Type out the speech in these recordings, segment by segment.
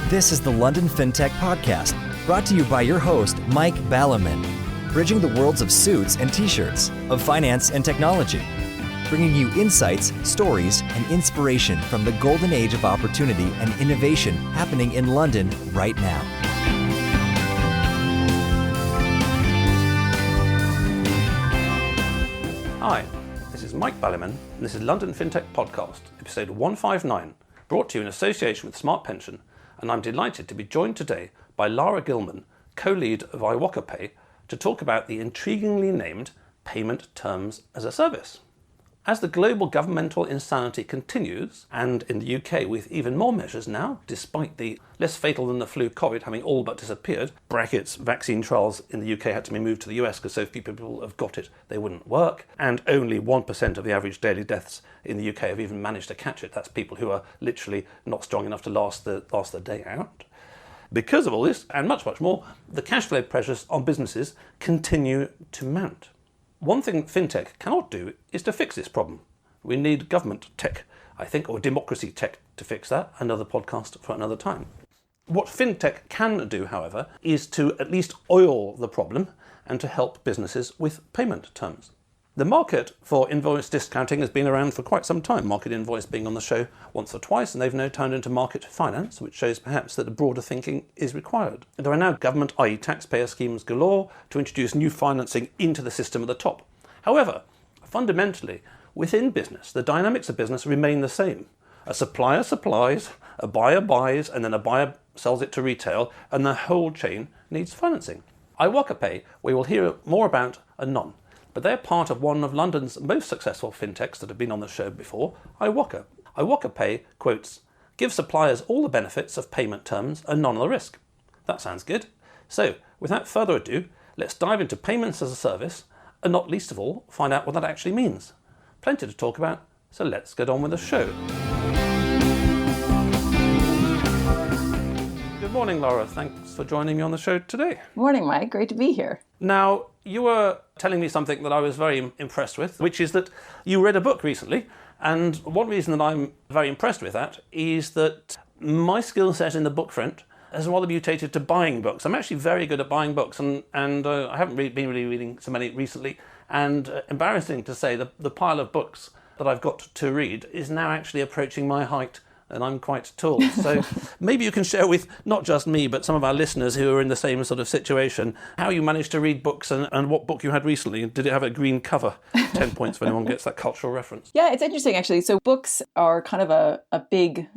This is the London FinTech Podcast, brought to you by your host, Mike Ballerman, bridging the worlds of suits and t-shirts, of finance and technology, bringing you insights, stories, and inspiration from the golden age of opportunity and innovation happening in London right now. Hi, this is Mike Ballerman, and this is London FinTech Podcast, episode 159, brought to you in association with Smart Pension, and I'm delighted to be joined today by Lara Gilman, co-lead of iwocapay, to talk about the intriguingly named Payment Terms as a Service. As the global governmental insanity continues, and in the UK with even more measures now, despite the less fatal than the flu COVID having all but disappeared, brackets, vaccine trials in the UK had to be moved to the US because so few people have got it, they wouldn't work, and only 1% of the average daily deaths in the UK have even managed to catch it. That's people who are literally not strong enough to last the day out. Because of all this, and much, much more, the cash flow pressures on businesses continue to mount. One thing fintech cannot do is to fix this problem. We need government tech, I think, or democracy tech to fix that. Another podcast for another time. What fintech can do, however, is to at least oil the problem and to help businesses with payment terms. The market for invoice discounting has been around for quite some time, Market Invoice being on the show once or twice, and they've now turned into market finance, which shows perhaps that a broader thinking is required. There are now government, i.e. taxpayer schemes galore, to introduce new financing into the system at the top. However, fundamentally, within business, the dynamics of business remain the same. A supplier supplies, a buyer buys, and then a buyer sells it to retail, and the whole chain needs financing. iwocapay, we will hear more about anon. But they're part of one of London's most successful fintechs that have been on the show before, iwoca. iwocapay quotes, "Give suppliers all the benefits of payment terms and none of the risk." That sounds good. So, without further ado, let's dive into payments as a service, and not least of all, find out what that actually means. Plenty to talk about, so let's get on with the show. Good morning, Lara. Thanks for joining me on the show today. Morning, Mike. Great to be here. Now, you were telling me something that I was very impressed with, which is that you read a book recently, and one reason that I'm very impressed with that is that my skill set in the book front has rather mutated to buying books. I'm actually very good at buying books, and I haven't been really reading so many recently, and embarrassing to say, the pile of books that I've got to read is now actually approaching my height, and I'm quite tall. So maybe you can share with not just me, but some of our listeners who are in the same sort of situation, how you managed to read books and what book you had recently. Did it have a green cover? 10 points if anyone gets that cultural reference. Yeah, it's interesting, actually. So books are kind of a big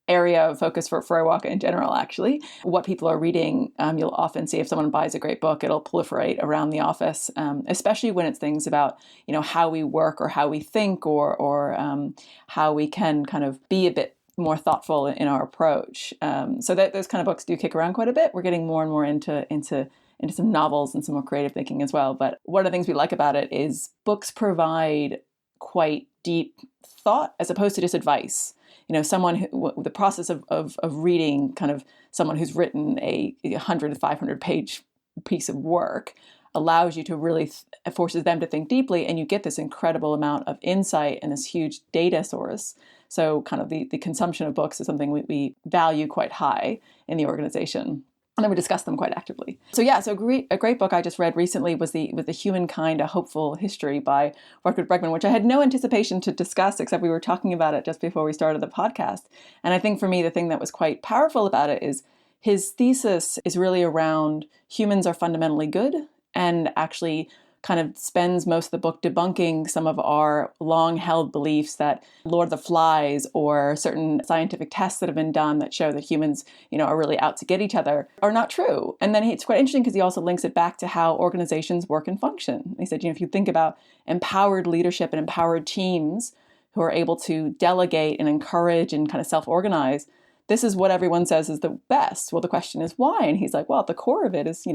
area of focus for iwoca in general, actually. What people are reading, you'll often see if someone buys a great book, it'll proliferate around the office, especially when it's things about, how we work or how we think or how we can kind of be a bit more thoughtful in our approach. So that those kind of books do kick around quite a bit. We're getting more and more into some novels and some more creative thinking as well. But one of the things we like about it is books provide quite deep thought as opposed to just advice. Someone who, the process of reading kind of someone who's written a 100 to 500 page piece of work allows you to really forces them to think deeply, and you get this incredible amount of insight and this huge data source. So kind of the consumption of books is something we value quite high in the organization. And then we discuss them quite actively. So a great book I just read recently was the Humankind, A Hopeful History by Rutger Bregman, which I had no anticipation to discuss, except we were talking about it just before we started the podcast. And I think for me, the thing that was quite powerful about it is his thesis is really around humans are fundamentally good, and actually kind of spends most of the book debunking some of our long-held beliefs that Lord of the Flies or certain scientific tests that have been done that show that humans, are really out to get each other are not true. And then it's quite interesting because he also links it back to how organizations work and function. He said, if you think about empowered leadership and empowered teams who are able to delegate and encourage and kind of self-organize, this is what everyone says is the best. Well, the question is why? And he's like, well, at the core of it is,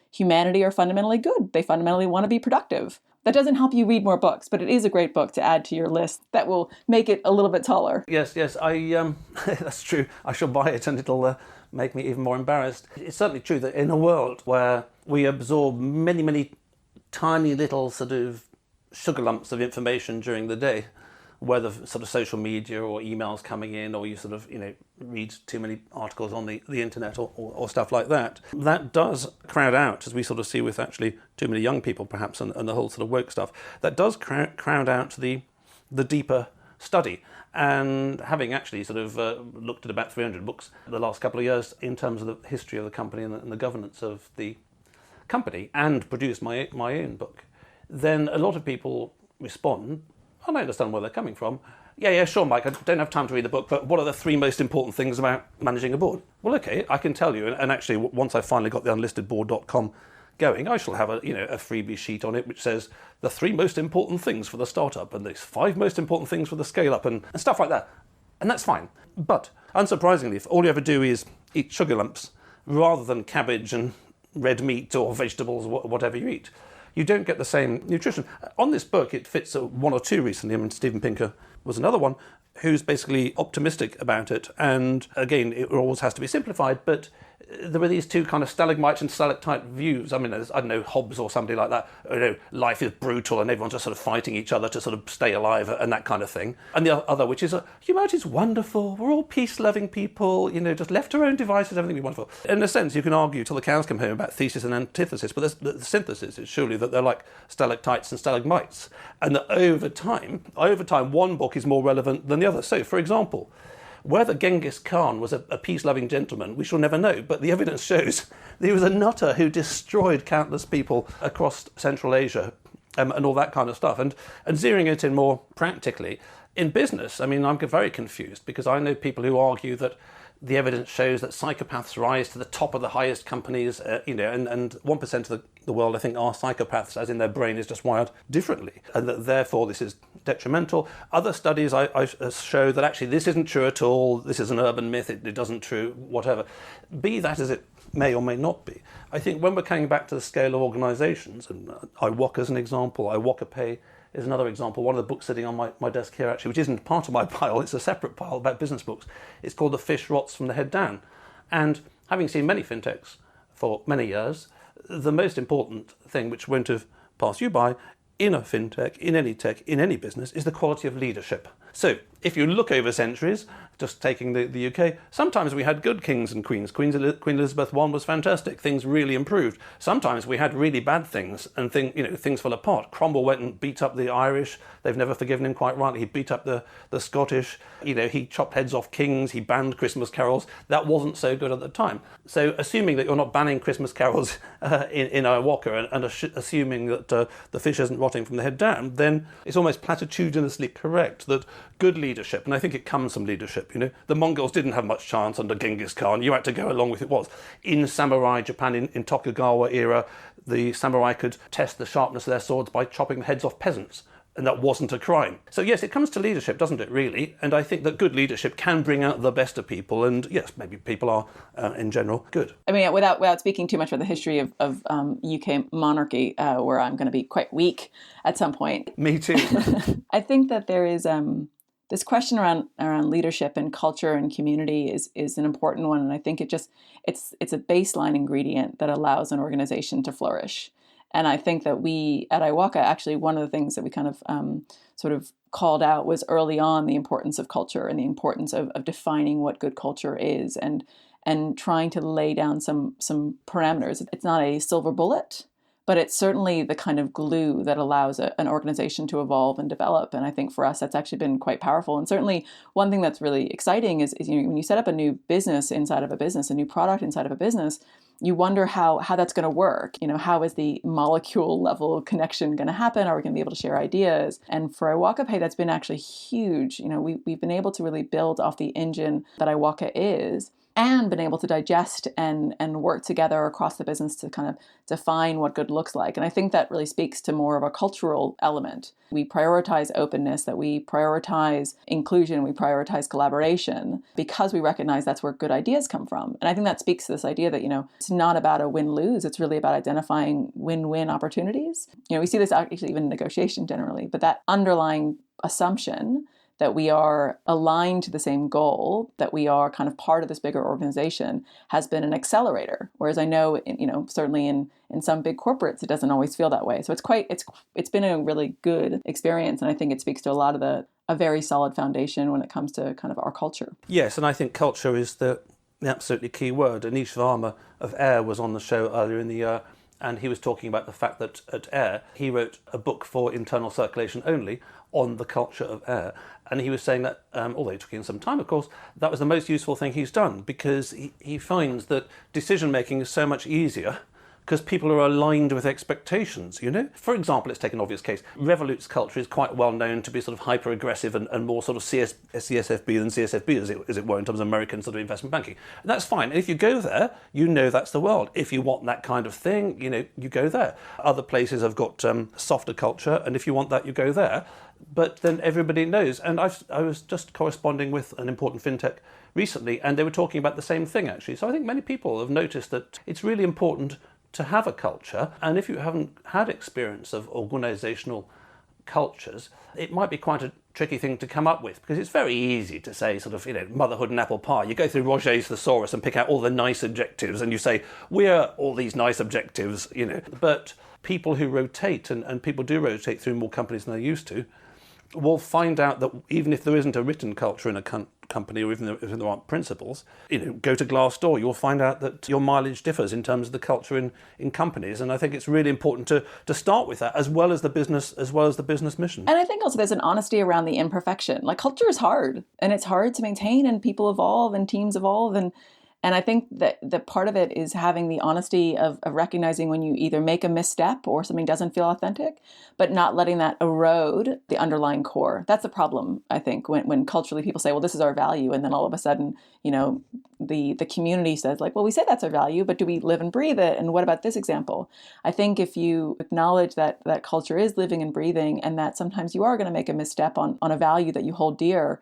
humanity are fundamentally good. They fundamentally want to be productive. That doesn't help you read more books, but it is a great book to add to your list that will make it a little bit taller. Yes, I that's true. I shall buy it, and it'll make me even more embarrassed. It's certainly true that in a world where we absorb many, many tiny little sort of sugar lumps of information during the day, whether sort of social media or emails coming in, or you sort of, read too many articles on the internet or stuff like that. That does crowd out, as we sort of see with actually too many young people perhaps, and the whole sort of woke stuff, that does crowd out the deeper study. And having actually sort of looked at about 300 books the last couple of years in terms of the history of the company and the governance of the company, and produced my own book, then a lot of people respond, and I understand where they're coming from. Yeah, sure, Mike, I don't have time to read the book, but what are the 3 most important things about managing a board? Well, okay, I can tell you, and actually once I finally got the unlistedboard.com going, I shall have a freebie sheet on it which says the 3 most important things for the startup and the 5 most important things for the scale up and stuff like that. And that's fine. But unsurprisingly, if all you ever do is eat sugar lumps rather than cabbage and red meat or vegetables or whatever you eat, you don't get the same nutrition. On this book, it fits 1 or 2 recently. I mean, Steven Pinker was another one who's basically optimistic about it. And again, it always has to be simplified, but there were these 2 kind of stalagmite and stalactite views. I mean, I don't know, Hobbes or somebody like that. Life is brutal and everyone's just sort of fighting each other to sort of stay alive and that kind of thing. And the other, which is, humanity's wonderful. We're all peace-loving people, just left to our own devices, everything will be wonderful. In a sense, you can argue till the cows come home about thesis and antithesis, but the synthesis is surely that they're like stalactites and stalagmites. And that over time, one book is more relevant than the other. So, for example, whether Genghis Khan was a peace-loving gentleman, we shall never know, but the evidence shows that he was a nutter who destroyed countless people across Central Asia and all that kind of stuff. And zeroing it in more practically, in business, I mean, I'm very confused because I know people who argue that the evidence shows that psychopaths rise to the top of the highest companies, and 1% of the world, I think, are psychopaths, as in their brain is just wired differently, and that therefore this is detrimental. Other studies I show that actually this isn't true at all, this is an urban myth, it doesn't true, whatever. Be that as it may or may not be, I think when we're coming back to the scale of organisations, and iwoca as an example, iwocapay is another example. One of the books sitting on my desk here, actually, which isn't part of my pile, it's a separate pile about business books. It's called The Fish Rots from the Head Down. And having seen many fintechs for many years, the most important thing which won't have passed you by in a fintech, in any tech, in any business, is the quality of leadership. So if you look over centuries, just taking the UK, sometimes we had good kings and queens. Queen Elizabeth I was fantastic. Things really improved. Sometimes we had really bad things and things fell apart. Cromwell went and beat up the Irish. They've never forgiven him quite rightly. He beat up the Scottish. He chopped heads off kings. He banned Christmas carols. That wasn't so good at the time. So assuming that you're not banning Christmas carols in iwoca and assuming that the fish isn't rotting from the head down, then it's almost platitudinously correct that good leadership, and I think it comes from leadership, the Mongols didn't have much chance under Genghis Khan. You had to go along with it. In samurai Japan, in Tokugawa era, the samurai could test the sharpness of their swords by chopping the heads off peasants, and that wasn't a crime. So yes, it comes to leadership, doesn't it, really? And I think that good leadership can bring out the best of people, and yes, maybe people are, in general, good. I mean, without speaking too much about the history of UK monarchy, where I'm going to be quite weak at some point. Me too. I think that there is this question around leadership and culture and community is an important one, and I think it's a baseline ingredient that allows an organization to flourish. And I think that we at iwoca, actually, one of the things that we kind of sort of called out was early on the importance of culture and the importance of defining what good culture is and trying to lay down some parameters. It's not a silver bullet, but it's certainly the kind of glue that allows an organization to evolve and develop. And I think for us, that's actually been quite powerful. And certainly one thing that's really exciting is when you set up a new business inside of a business, a new product inside of a business, you wonder how that's going to work. How is the molecule level connection going to happen? Are we going to be able to share ideas? And for iwocapay, that's been actually huge. We've been able to really build off the engine that iwoca is, and been able to digest and work together across the business to kind of define what good looks like. And I think that really speaks to more of a cultural element. We prioritize openness, that we prioritize inclusion, we prioritize collaboration, because we recognize that's where good ideas come from. And I think that speaks to this idea that, it's not about a win-lose, it's really about identifying win-win opportunities. We see this actually even in negotiation generally, but that underlying assumption that we are aligned to the same goal, that we are kind of part of this bigger organization, has been an accelerator. Whereas I know, certainly in some big corporates, it doesn't always feel that way. So it's been a really good experience, and I think it speaks to a lot of a very solid foundation when it comes to kind of our culture. Yes, and I think culture is the absolutely key word. Anish Varma of AIR was on the show earlier in the year, and he was talking about the fact that at AIR, he wrote a book for internal circulation only on the culture of AIR. And he was saying that, although it took him some time, of course, that was the most useful thing he's done, because he finds that decision-making is so much easier because people are aligned with expectations, you know? For example, let's take an obvious case. Revolut's culture is quite well known to be sort of hyper-aggressive and more sort of CSFB than CSFB, as it were, in terms of American sort of investment banking. And that's fine. And if you go there, you know that's the world. If you want that kind of thing, you know, you go there. Other places have got softer culture, and if you want that, you go there. But then everybody knows. And I was just corresponding with an important fintech recently, and they were talking about the same thing, actually. So I think many people have noticed that it's really important to have a culture, and if you haven't had experience of organisational cultures, it might be quite a tricky thing to come up with, because it's very easy to say sort of, you know, motherhood and apple pie. You go through Roget's thesaurus and pick out all the nice adjectives and you say, we're all these nice objectives, you know. But people who rotate, and people do rotate through more companies than they used to, will find out that even if there isn't a written culture in a company, or even if there aren't principles, you know, go to Glassdoor, you'll find out that your mileage differs in terms of the culture in companies. And I think it's really important to start with that, as well as the business mission. And I think also there's an honesty around the imperfection. Like, culture is hard, and it's hard to maintain, and people evolve and teams evolve, and I think that the part of it is having the honesty of recognizing when you either make a misstep or something doesn't feel authentic, but not letting that erode the underlying core. That's a problem, I think, when culturally people say, well, this is our value. And then all of a sudden, you know, the community says, like, well, we say that's our value, but do we live and breathe it? And what about this example? I think if you acknowledge that culture is living and breathing, and that sometimes you are going to make a misstep on a value that you hold dear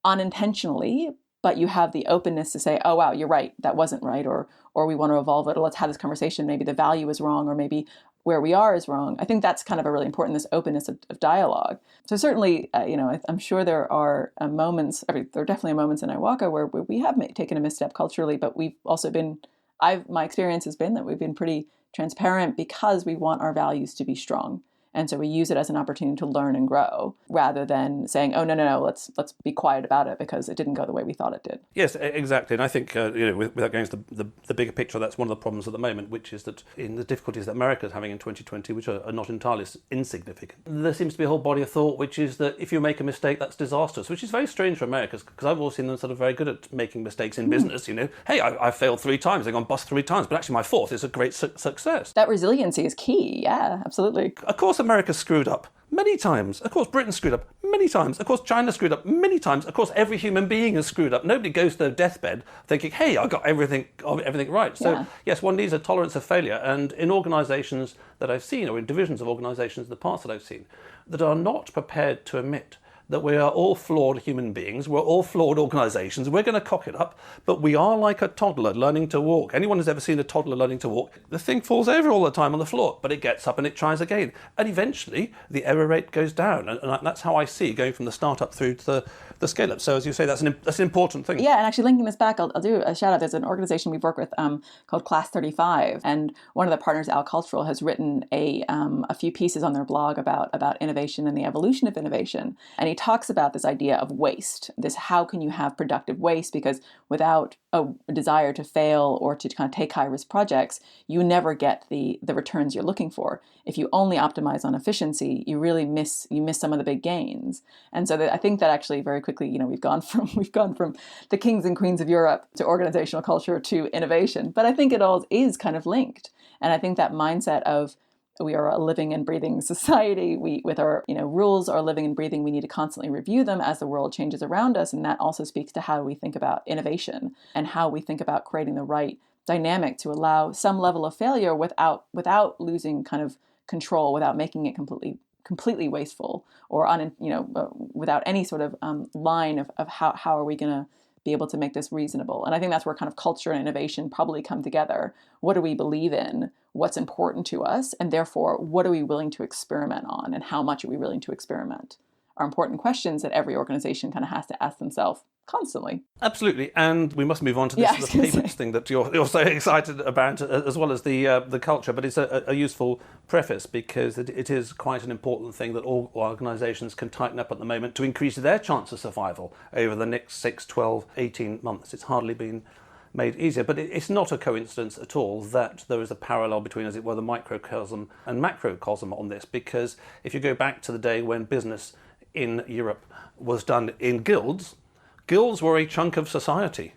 unintentionally, but you have the openness to say, oh, wow, you're right, that wasn't right, or we want to evolve it, or let's have this conversation, maybe the value is wrong, or maybe where we are is wrong. I think that's kind of a really important, this openness of dialogue. So certainly, you know, I'm sure there are moments, there are definitely moments in iwoca where we have taken a misstep culturally, but we've also been, my experience has been that we've been pretty transparent because we want our values to be strong. And so we use it as an opportunity to learn and grow, rather than saying, oh, no, let's be quiet about it because it didn't go the way we thought it did. Yes, exactly. And I think, you know, without going into the bigger picture, that's one of the problems at the moment, which is that in the difficulties that America is having in 2020, which are not entirely insignificant, there seems to be a whole body of thought, which is that if you make a mistake, that's disastrous, which is very strange for Americans, because I've always seen them sort of very good at making mistakes in business, you know. Hey, I failed 3 times, they've gone bust 3 times, but actually my 4th is a great success. That resiliency is key, yeah, absolutely. Of course, America screwed up many times. Of course, Britain screwed up many times. Of course, China screwed up many times. Of course, every human being has screwed up. Nobody goes to their deathbed thinking, hey, I got everything right. So, yes, one needs a tolerance of failure. And in organisations that I've seen, or in divisions of organisations, the parts that I've seen, that are not prepared to admit that we are all flawed human beings, we're all flawed organisations, we're going to cock it up, but we are like a toddler learning to walk. Anyone who's ever seen a toddler learning to walk, the thing falls over all the time on the floor, but it gets up and it tries again. And eventually, the error rate goes down. And that's how I see going from the start-up through to the scale-up. So as you say, that's an important thing. Yeah, and actually linking this back, I'll do a shout-out. There's an organization we've worked with called Class 35, and one of the partners, Al Cultural, has written a few pieces on their blog about innovation and the evolution of innovation. And he talks about this idea of waste, this how can you have productive waste, because without a desire to fail or to kind of take high-risk projects, you never get the returns you're looking for. If you only optimize on efficiency, you really miss some of the big gains. And so I think that actually very quickly, you know, we've gone from the kings and queens of Europe to organizational culture to innovation. But I think it all is kind of linked. And I think that mindset of we are a living and breathing society. We, with our, you know, rules are living and breathing. We need to constantly review them as the world changes around us. And that also speaks to how we think about innovation and how we think about creating the right dynamic to allow some level of failure without losing kind of control, without making it completely wasteful, or without any sort of line of how are we going to be able to make this reasonable. And I think that's where kind of culture and innovation probably come together. What do we believe in? What's important to us? And therefore, what are we willing to experiment on? And how much are we willing to experiment? Are important questions that every organization kind of has to ask themselves constantly. Absolutely, and we must move on to this Yeah, the payments thing that you're so excited about, as well as the culture. But it's a useful preface because it is quite an important thing that all organisations can tighten up at the moment to increase their chance of survival over the next 6, 12, 18 months. It's hardly been made easier, but it's not a coincidence at all that there is a parallel between, as it were, the microcosm and macrocosm on this, because if you go back to the day when business in Europe was done in guilds were a chunk of society.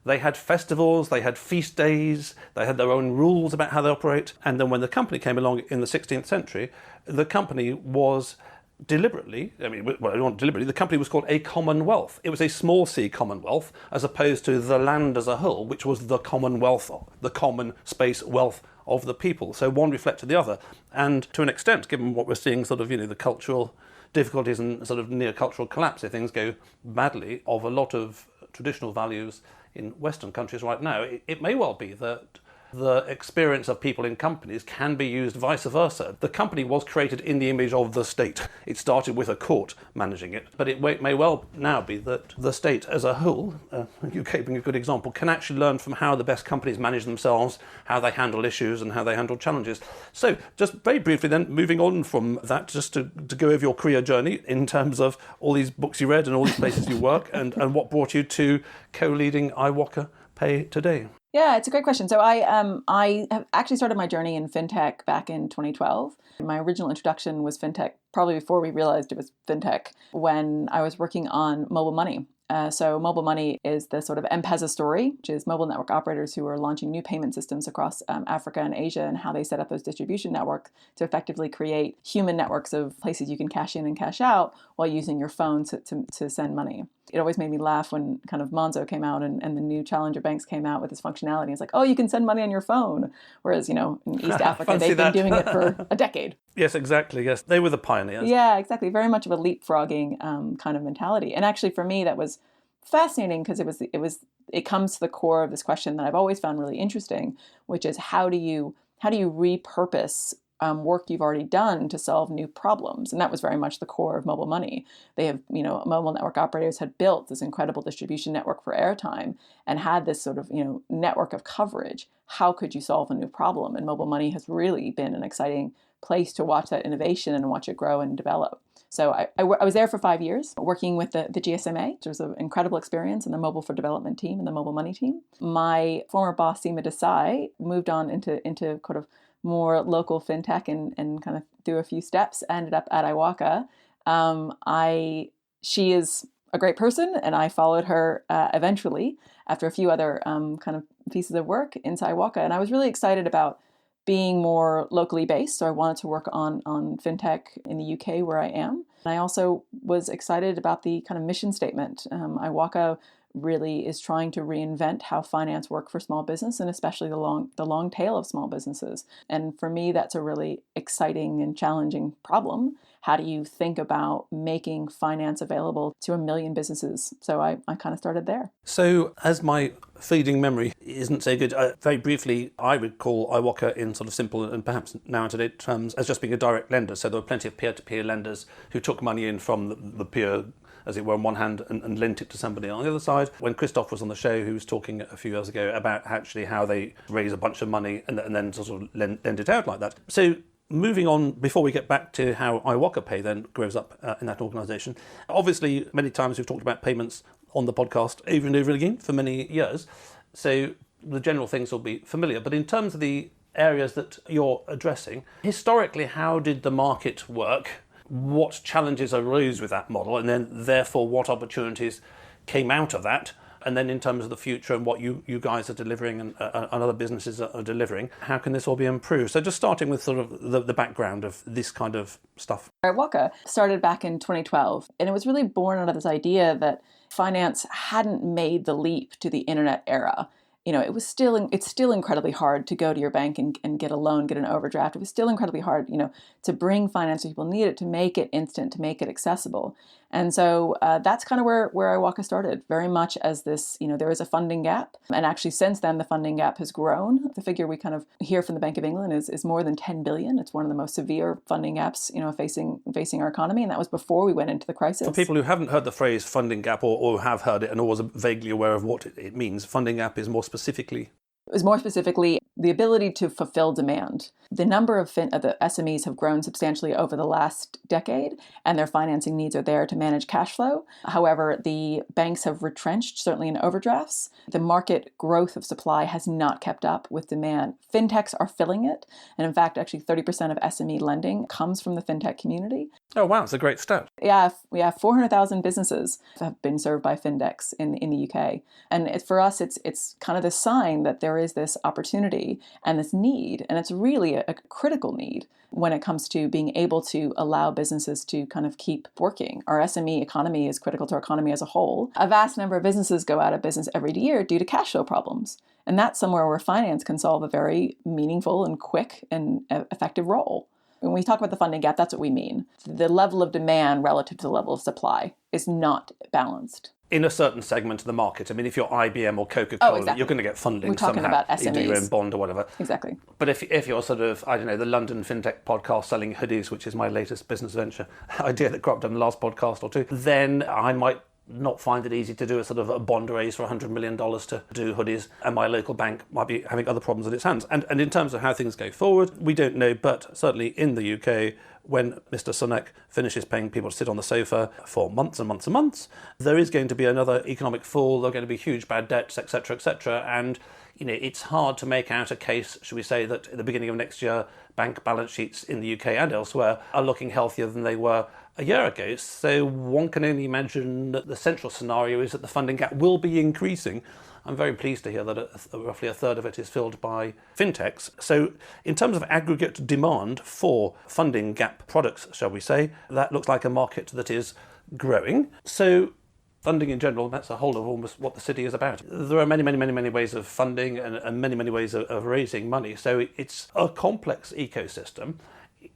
They had festivals, they had feast days, they had their own rules about how they operate. And then when the company came along in the 16th century, the company was deliberately, the company was called a commonwealth. It was a small c commonwealth, as opposed to the land as a whole, which was the commonwealth, the common space wealth of the people. So one reflected the other. And to an extent, given what we're seeing, sort of, the cultural difficulties and sort of near cultural collapse, if things go badly, of a lot of traditional values in Western countries right now, it may well be that the experience of people in companies can be used vice versa. The company was created in the image of the state. It started with a court managing it, but it may well now be that the state as a whole, UK being a good example, can actually learn from how the best companies manage themselves, how they handle issues and how they handle challenges. So just very briefly then, moving on from that, just to go over your career journey in terms of all these books you read and all these places you work and what brought you to co-leading iwocapay today. Yeah, it's a great question. So I have actually started my journey in fintech back in 2012. My original introduction was fintech probably before we realized it was fintech, when I was working on mobile money. So mobile money is the sort of M-Pesa story, which is mobile network operators who are launching new payment systems across Africa and Asia, and how they set up those distribution networks to effectively create human networks of places you can cash in and cash out while using your phone to send money. It always made me laugh when kind of Monzo came out and the new challenger banks came out with this functionality. It's like, oh, you can send money on your phone. Whereas, in East Africa, they've been doing it for a decade. Yes, exactly. Yes, they were the pioneers. Yeah, exactly. Very much of a leapfrogging kind of mentality. And actually, for me, that was fascinating because it comes to the core of this question that I've always found really interesting, which is how do you repurpose work you've already done to solve new problems? And that was very much the core of mobile money. They have, mobile network operators had built this incredible distribution network for airtime and had this sort of, network of coverage. How could you solve a new problem? And mobile money has really been an exciting place to watch that innovation and watch it grow and develop. So I was there for 5 years working with the GSMA, which was an incredible experience, in the mobile for development team and the mobile money team. My former boss, Seema Desai, moved on into kind of more local fintech and kind of through a few steps, ended up at iwoca. She is a great person, and I followed her eventually after a few other kind of pieces of work into iwoca. And I was really excited about being more locally based. So I wanted to work on fintech in the UK where I am. And I also was excited about the kind of mission statement. iwoca really is trying to reinvent how finance work for small business, and especially the long tail of small businesses. And for me, that's a really exciting and challenging problem. How do you think about making finance available to 1 million businesses? So I kind of started there. So as my fading memory isn't so good, very briefly, I would call iwoca in sort of simple and perhaps now to date terms as just being a direct lender. So there were plenty of peer-to-peer lenders who took money in from the peer, as it were, on one hand, and lent it to somebody on the other side. When Christoph was on the show, he was talking a few years ago about actually how they raise a bunch of money and then sort of lend it out like that. So moving on, before we get back to how iwocapay then grows up in that organisation, obviously many times we've talked about payments on the podcast over and over again for many years, so the general things will be familiar. But in terms of the areas that you're addressing, historically, how did the market work? What challenges arose with that model, and then therefore what opportunities came out of that? And then in terms of the future and what you guys are delivering and other businesses are delivering, how can this all be improved? So just starting with sort of the background of this kind of stuff. iwoca started back in 2012, and it was really born out of this idea that finance hadn't made the leap to the internet era it's still incredibly hard to go to your bank and get a loan, get an overdraft. It was still incredibly hard, to bring finance where people need it, to make it instant, to make it accessible. And so that's kind of where iwoca started, very much as this, there is a funding gap. And actually since then, the funding gap has grown. The figure we kind of hear from the Bank of England is more than 10 billion. It's one of the most severe funding gaps, facing our economy. And that was before we went into the crisis. For people who haven't heard the phrase funding gap or have heard it and always vaguely aware of what it means, funding gap is more specifically the ability to fulfill demand. The number of the SMEs have grown substantially over the last decade, and their financing needs are there to manage cash flow. However, the banks have retrenched, certainly in overdrafts. The market growth of supply has not kept up with demand. Fintechs are filling it, and in fact, actually 30% of SME lending comes from the fintech community. Oh, wow, it's a great stat. Yeah, 400,000 businesses have been served by fintechs in the UK. And for us, it's kind of the sign that there is this opportunity and this need, and it's really a critical need when it comes to being able to allow businesses to kind of keep working. Our SME economy is critical to our economy as a whole. A vast number of businesses go out of business every year due to cash flow problems. And that's somewhere where finance can solve a very meaningful and quick and effective role. When we talk about the funding gap, that's what we mean. The level of demand relative to the level of supply is not balanced. In a certain segment of the market. I mean, if you're IBM or Coca-Cola, exactly. You're going to get funding We're talking somehow. about SMEs. You do your own bond or whatever. Exactly. But if you're sort of, I don't know, the London FinTech podcast selling hoodies, which is my latest business venture idea that cropped up in the last podcast or two, then I might not find it easy to do a sort of a bond raise for $100 million to do hoodies, and my local bank might be having other problems at its hands. And in terms of how things go forward, we don't know, but certainly in the UK, when Mr. Sunak finishes paying people to sit on the sofa for months and months and months, there is going to be another economic fall, there are going to be huge bad debts, etc., and it's hard to make out a case, should we say, that at the beginning of next year, bank balance sheets in the UK and elsewhere are looking healthier than they were a year ago. So one can only imagine that the central scenario is that the funding gap will be increasing. I'm very pleased to hear that roughly a third of it is filled by fintechs. So in terms of aggregate demand for funding gap products, shall we say, that looks like a market that is growing. So funding in general, that's a whole of almost what the city is about. There are many ways of funding and many ways of raising money. So it's a complex ecosystem.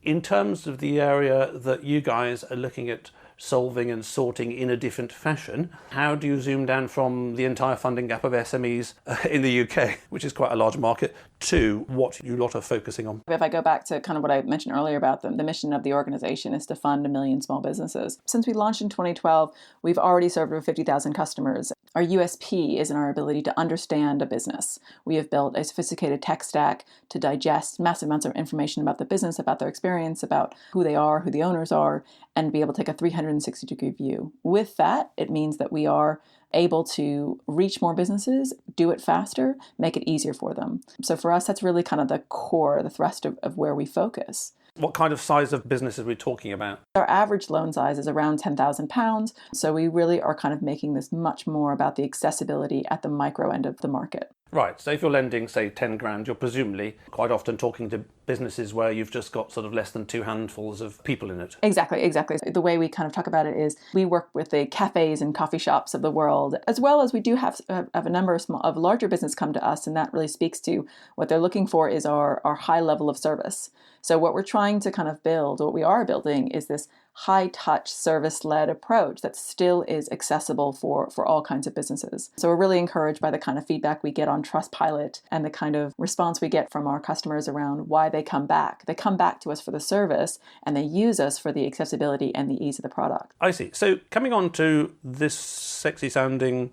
In terms of the area that you guys are looking at solving and sorting in a different fashion, how do you zoom down from the entire funding gap of SMEs in the UK, which is quite a large market, to what you lot are focusing on? If I go back to kind of what I mentioned earlier about the mission of the organization is to fund 1 million small businesses. Since we launched in 2012, we've already served over 50,000 customers. Our USP is in our ability to understand a business. We have built a sophisticated tech stack to digest massive amounts of information about the business, about their experience, about who they are, who the owners are, and be able to take a 360-degree view. With that, it means that we are able to reach more businesses, do it faster, make it easier for them. So for us, that's really kind of the core, the thrust of where we focus. What kind of size of business are we talking about? Our average loan size is around £10,000. So we really are kind of making this much more about the accessibility at the micro end of the market. Right. So if you're lending, say, 10 grand, you're presumably quite often talking to businesses where you've just got sort of less than 2 handfuls of people in it. Exactly. The way we kind of talk about it is we work with the cafes and coffee shops of the world, as well as we do have a number of larger business come to us, and that really speaks to what they're looking for is our high level of service. So what we're trying to kind of build, what we are building, is this high-touch, service-led approach that still is accessible for all kinds of businesses. So we're really encouraged by the kind of feedback we get on Trustpilot and the kind of response we get from our customers around why they come back. They come back to us for the service, and they use us for the accessibility and the ease of the product. I see. So coming on to this sexy-sounding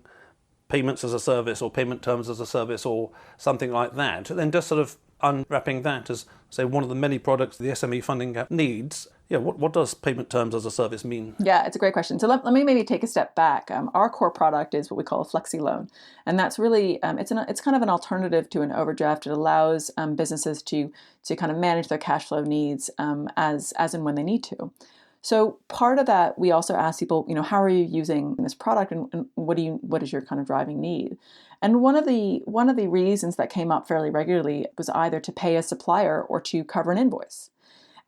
payments as a service or payment terms as a service or something like that, then just sort of unwrapping that as, say, one of the many products the SME funding gap needs. Yeah, what does payment terms as a service mean? Yeah, it's a great question. So let me maybe take a step back. Our core product is what we call a flexi loan, and that's really it's kind of an alternative to an overdraft. It allows businesses to kind of manage their cash flow needs as and when they need to. So part of that, we also ask people, how are you using this product, and what is your kind of driving need? And one of the reasons that came up fairly regularly was either to pay a supplier or to cover an invoice.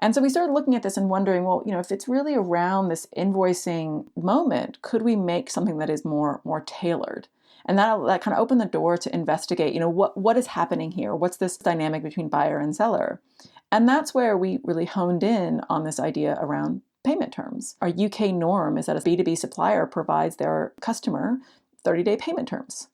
And so we started looking at this and wondering, well, if it's really around this invoicing moment, could we make something that is more tailored? And that kind of opened the door to investigate, what is happening here? What's this dynamic between buyer and seller? And that's where we really honed in on this idea around payment terms. Our UK norm is that a B2B supplier provides their customer 30-day payment terms.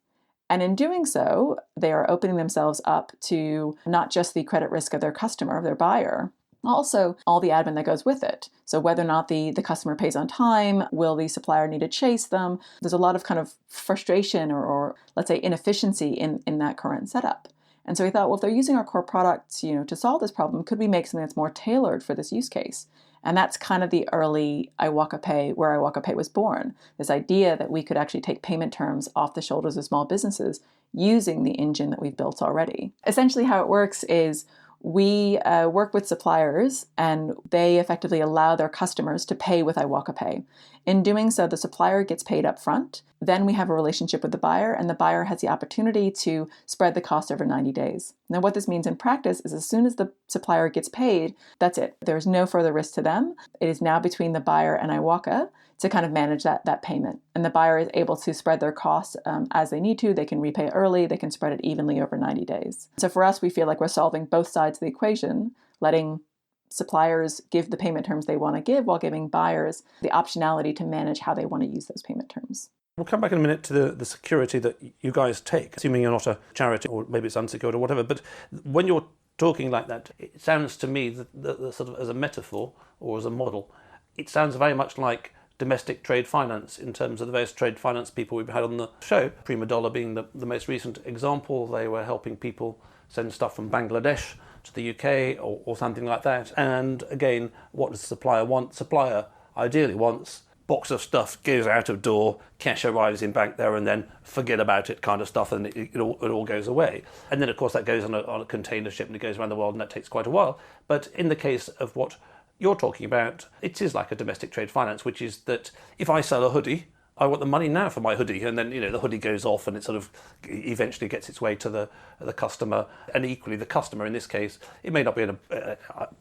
And in doing so, they are opening themselves up to not just the credit risk of their customer, of their buyer, also all the admin that goes with it. So whether or not the customer pays on time, will the supplier need to chase them? There's a lot of kind of frustration or let's say inefficiency in that current setup. And so we thought, well, if they're using our core products, to solve this problem, could we make something that's more tailored for this use case? And that's kind of the early iwocapay, where iwocapay was born. This idea that we could actually take payment terms off the shoulders of small businesses using the engine that we've built already. Essentially how it works is we work with suppliers and they effectively allow their customers to pay with iwocapay. In doing so, the supplier gets paid up front. Then we have a relationship with the buyer, and the buyer has the opportunity to spread the cost over 90 days. Now, what this means in practice is as soon as the supplier gets paid, that's it. There's no further risk to them. It is now between the buyer and iwoca to kind of manage that payment. And the buyer is able to spread their costs as they need to. They can repay early. They can spread it evenly over 90 days. So for us, we feel like we're solving both sides of the equation, letting suppliers give the payment terms they want to give while giving buyers the optionality to manage how they want to use those payment terms. We'll come back in a minute to the security that you guys take, assuming you're not a charity or maybe it's unsecured or whatever. But when you're talking like that, it sounds to me that sort of as a metaphor or as a model, it sounds very much like domestic trade finance in terms of the various trade finance people we've had on the show. Prima Dollar being the most recent example. They were helping people send stuff from Bangladesh to the UK or something like that. And again, what does the supplier want? Supplier ideally wants box of stuff, goes out of door, cash arrives in bank there, and then forget about it kind of stuff, and it all goes away. And then, of course, that goes on a container ship and it goes around the world, and that takes quite a while. But in the case of what you're talking about, it is like a domestic trade finance, which is that if I sell a hoodie, I want the money now for my hoodie, and then the hoodie goes off and it sort of eventually gets its way to the customer, and equally the customer in this case, it may not be a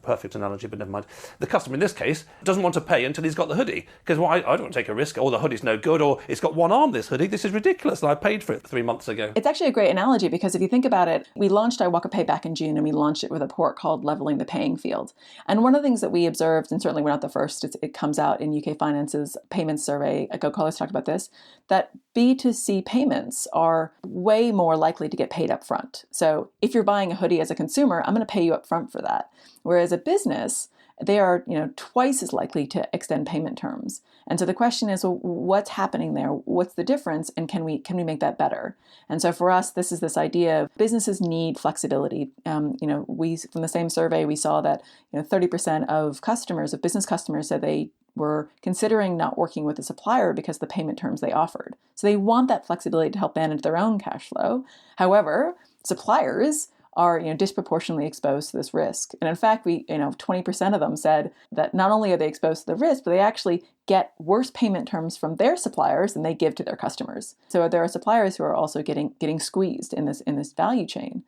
perfect analogy, but never mind. The customer in this case doesn't want to pay until he's got the hoodie, because I don't want to take a risk, or the hoodie's no good, or it's got one arm, this hoodie, this is ridiculous, and I paid for it 3 months ago. It's actually a great analogy, because if you think about it, we launched iwocapay back in June, and we launched it with a report called Leveling the Paying Field. And one of the things that we observed, and certainly we're not the first, it comes out in UK Finance's payments survey, Go Callers talked about this, that B2C payments are way more likely to get paid up front. So if you're buying a hoodie as a consumer, I'm going to pay you up front for that. Whereas a business, they are twice as likely to extend payment terms. And so the question is, well, what's happening there? What's the difference? And can we make that better? And so for us, this is this idea of businesses need flexibility. We from the same survey, we saw that 30% of business customers said they were considering not working with a supplier because of the payment terms they offered. So they want that flexibility to help manage their own cash flow. However, suppliers are disproportionately exposed to this risk. And in fact, 20% of them said that not only are they exposed to the risk, but they actually get worse payment terms from their suppliers than they give to their customers. So there are suppliers who are also getting squeezed in this value chain.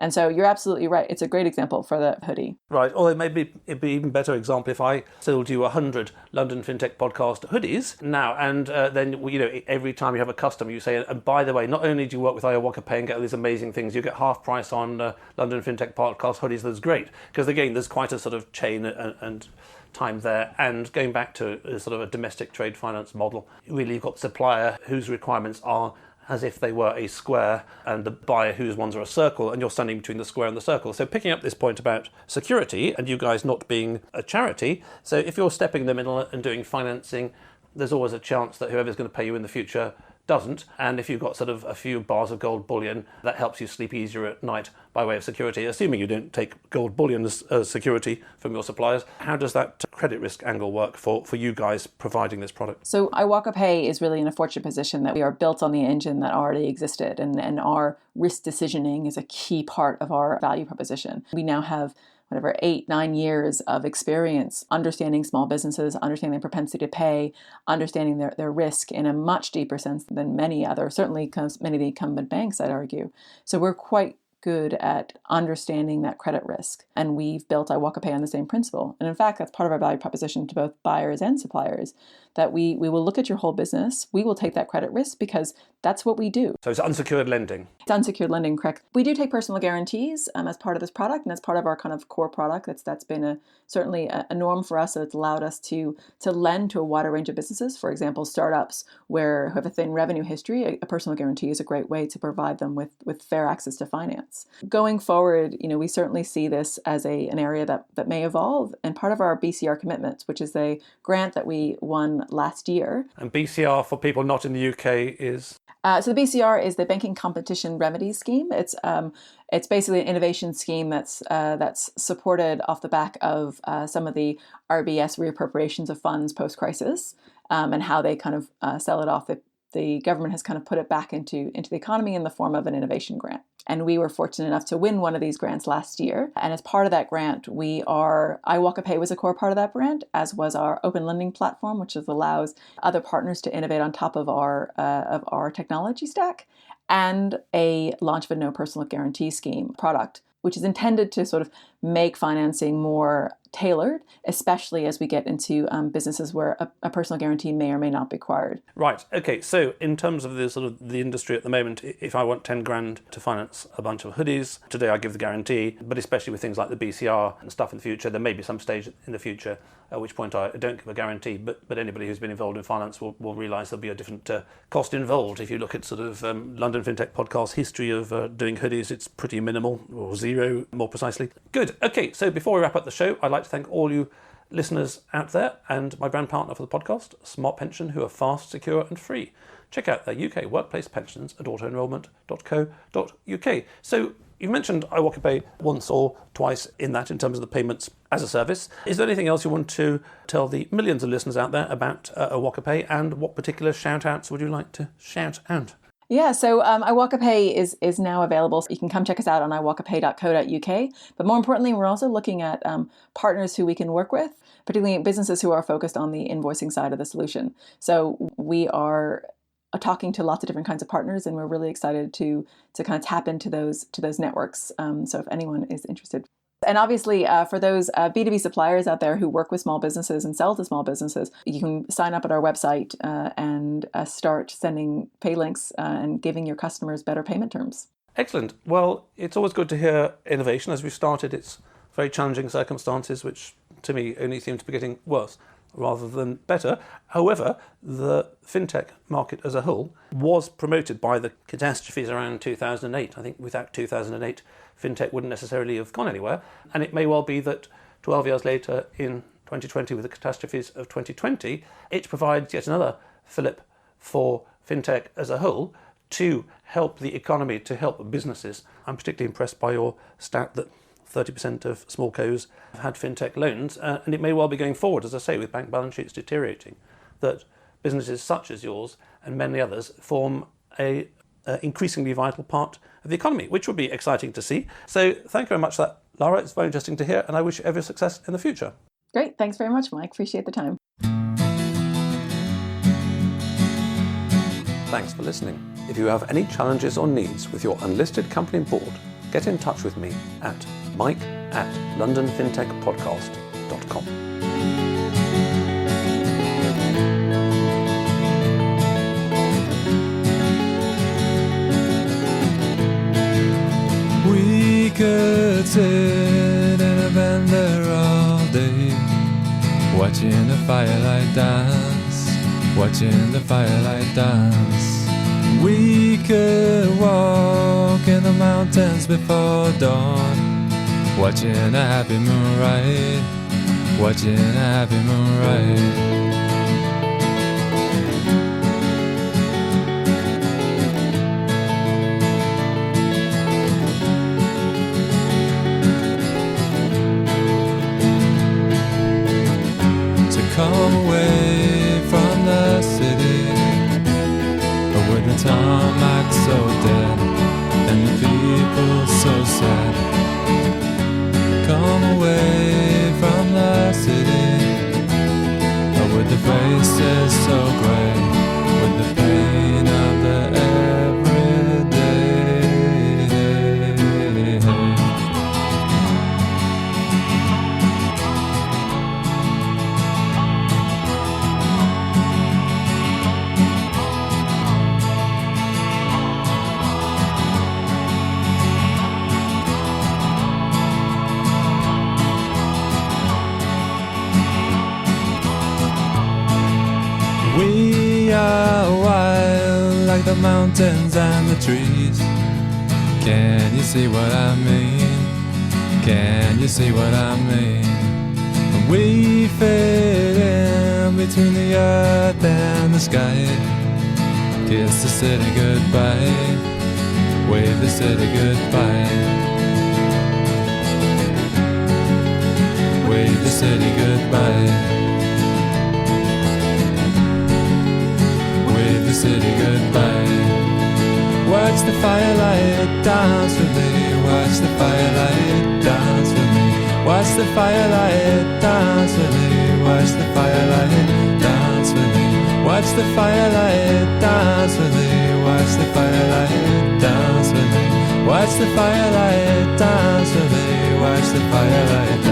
And so you're absolutely right. It's a great example for the hoodie. Right. Or it'd be an even better example if I sold you 100 London FinTech Podcast hoodies now, and then every time you have a customer, you say, and by the way, not only do you work with iwocapay and get all these amazing things, you get half price on London FinTech Podcast hoodies. That's great, because again, there's quite a sort of chain and time there. And going back to a sort of a domestic trade finance model, really you've got the supplier whose requirements are as if they were a square, and the buyer whose ones are a circle, and you're standing between the square and the circle. So picking up this point about security and you guys not being a charity, so if you're stepping in the middle and doing financing, there's always a chance that whoever's going to pay you in the future doesn't. And if you've got sort of a few bars of gold bullion, that helps you sleep easier at night by way of security, assuming you don't take gold bullion as security from your suppliers. How does that credit risk angle work for you guys providing this product? So iwocapay is really in a fortunate position that we are built on the engine that already existed, and our risk decisioning is a key part of our value proposition. We now have 8-9 years of experience understanding small businesses, understanding their propensity to pay, understanding their risk in a much deeper sense than many of the incumbent banks, I'd argue. So we're quite good at understanding that credit risk. And we've built iwocapay on the same principle. And in fact, that's part of our value proposition to both buyers and suppliers, that we will look at your whole business. We will take that credit risk because that's what we do. So it's unsecured lending. It's unsecured lending, correct. We do take personal guarantees as part of this product, and that's part of our kind of core product. That's been certainly a norm for us. So it's allowed us to lend to a wider range of businesses. For example, startups who have a thin revenue history, a personal guarantee is a great way to provide them with fair access to finance. Going forward, we certainly see this as an area that may evolve. And part of our BCR commitments, which is a grant that we won last year. And BCR, for people not in the UK, is? So the BCR is the Banking Competition Remedies Scheme. It's basically an innovation scheme that's supported off the back of some of the RBS reappropriations of funds post-crisis, and how they kind of sell it off. The government has kind of put it back into the economy in the form of an innovation grant. And we were fortunate enough to win one of these grants last year. And as part of that grant, iwocapay was a core part of that grant, as was our open lending platform, which allows other partners to innovate on top of our technology stack, and a launch of a no personal guarantee scheme product, which is intended to sort of make financing more tailored, especially as we get into businesses where a personal guarantee may or may not be required. Right. Okay. So in terms of the industry at the moment, if I want 10 grand to finance a bunch of hoodies, today I give the guarantee, but especially with things like the BCR and stuff in the future, there may be some stage in the future at which point I don't give a guarantee, but anybody who's been involved in finance will realise there'll be a different cost involved. If you look at London FinTech Podcast history of doing hoodies, it's pretty minimal, or zero more precisely. Good. Okay. So before we wrap up the show, I'd like to thank all you listeners out there and my brand partner for the podcast, Smart Pension, who are fast, secure and free. Check out their UK workplace pensions at autoenrolment.co.uk. So you've mentioned iwocapay once or twice in terms of the payments as a service. Is there anything else you want to tell the millions of listeners out there about iwocapay, and what particular shout outs would you like to shout out? Yeah, so iwocapay is now available. So you can come check us out on iwocapay.co.uk. But more importantly, we're also looking at partners who we can work with, particularly businesses who are focused on the invoicing side of the solution. So we are talking to lots of different kinds of partners, and we're really excited to kind of tap into those networks. So if anyone is interested. And obviously, for those B2B suppliers out there who work with small businesses and sell to small businesses, you can sign up at our website and start sending pay links and giving your customers better payment terms. Excellent. Well, it's always good to hear innovation. As we started, it's very challenging circumstances, which to me only seem to be getting worse rather than better. However, the fintech market as a whole was promoted by the catastrophes around 2008. I think without 2008, fintech wouldn't necessarily have gone anywhere. And it may well be that 12 years later, in 2020, with the catastrophes of 2020, it provides yet another fillip for fintech as a whole to help the economy, to help businesses. I'm particularly impressed by your stat that 30% of small co's have had fintech loans, and it may well be going forward, as I say, with bank balance sheets deteriorating, that businesses such as yours and many others form a increasingly vital part of the economy, which would be exciting to see. So thank you very much for that, Lara. It's very interesting to hear, and I wish you every success in the future. Great. Thanks very much, Mike. Appreciate the time. Thanks for listening. If you have any challenges or needs with your unlisted company board, get in touch with me at mike@londonfintechpodcast.com. We could sit in a bender all day, watching the firelight dance, watching the firelight dance. We could walk in the mountains before dawn, watching a happy moonrise, watching a happy moonrise. Come away from the city, with the tarmac so dead and the people so sad. Come away from the city, with the like the mountains and the trees. Can you see what I mean? Can you see what I mean? When we fade in between the earth and the sky, kiss the city goodbye, wave the city goodbye, wave the city goodbye, wave the city goodbye. Watch the firelight dance with me, watch the firelight dance with me, watch the firelight dance with me, watch the firelight dance with me, watch the firelight dance with me, watch the firelight dance with me, watch the firelight dance with me, watch the firelight dance.